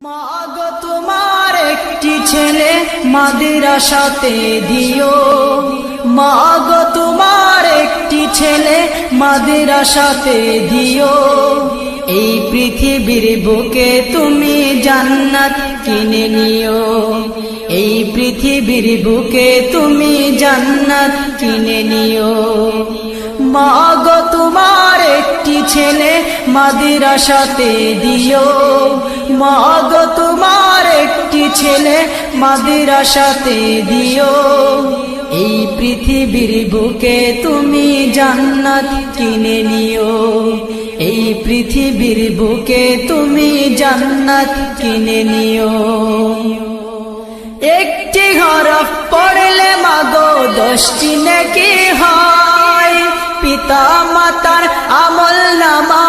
মাগো তোমার একটি ছেলে মাদ্রাসাতে দিও, মাগো তোমার একটি ছেলে মাদ্রাসাতে দিও। এই পৃথিবীর বুকে তুমি জান্নাত কিনে নিও, এই পৃথিবীর বুকে তুমি জান্নাত কিনে নিও। মাগো তোমার একটি ছেলে মাদ্রাসাতে দিও, মাগো তোমার একটি ছেলে মাদ্রাসাতে দিও। এই পৃথিবীর বুকে তুমি জান্নাত কিনে নিও, এই পৃথিবীর বুকে তুমি জান্নাত কিনে নিও। একটি হরফ পড়লে মাগো 10টি নেকি হয়, পিতা মাতার আমল নামা